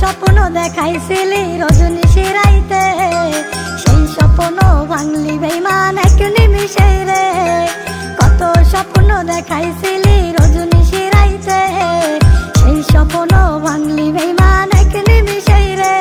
স্বপ্ন দেখাইছিলি রজনী রাইতে, সেই স্বপ্ন ভাঙলি বেঈমান এক নিমিষে রে। কত স্বপ্ন দেখাইছিলি রজনী রাইতে, সেই স্বপ্ন ভাঙলি বেঈমান এক নিমিষে রে।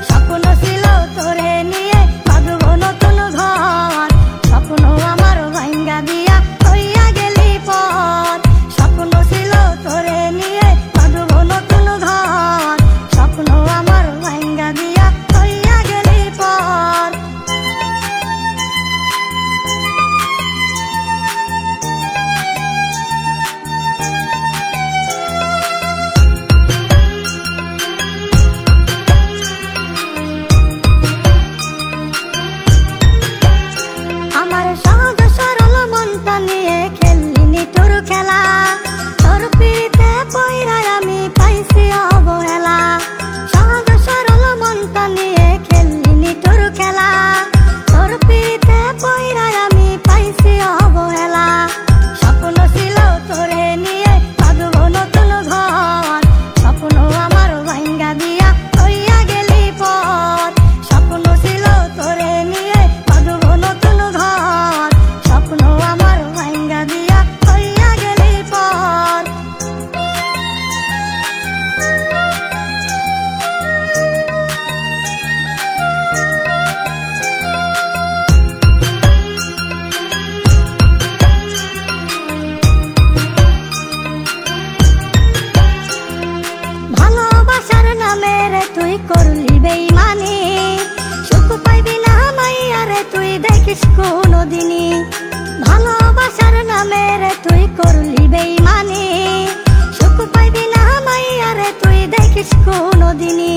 স্বপ্ন ছিল তোরে নিয়ে বাঁধবো নতুন ঘর, স্বপ্ন আমার ভাঙ্গা দিয়া হইয়া গেলি পর। স্বপ্ন ছিল তোরে নিয়ে বাঁধবো নতুন ঘর, স্বপ্ন আমার ভাঙ্গা দিয়া হইয়া গেলি পর। আমার সহজ সরল মনটা নিয়ে খেললি নিঠুর খেলা, তোর পিড়িতে পইরায় আমি পাইছি অবহেলা। সহজ সরল মনটা নিয়ে খেললি নিঠুর খেলা, তোর পিড়িতে পইরায় আমি পাইছি অবহেলা। স্বপ্ন ছিল তোরে নিয়ে বাঁধবো নতুন ঘর, স্বপ্ন আমার ভাঙ্গা দিয়া হইয়া গেলি পর। স্বপ্ন ছিল তোরে নিয়ে বাঁধবো নতুন ঘর, স্বপ্ন আমার ভাঙ্গা দিয়া হইয়া গেলি পর। ভালোবাসার নামে রে তুই করলি বেঈমানি, সুখ পাইবি না মাইয়া রে তুই দেখিস কোনদিনই। ভালোবাসার নামে রে তুই করলি বেঈমানি, সুখ পাইবি না মাইয়া রে তুই দেখিস কোনদিনই।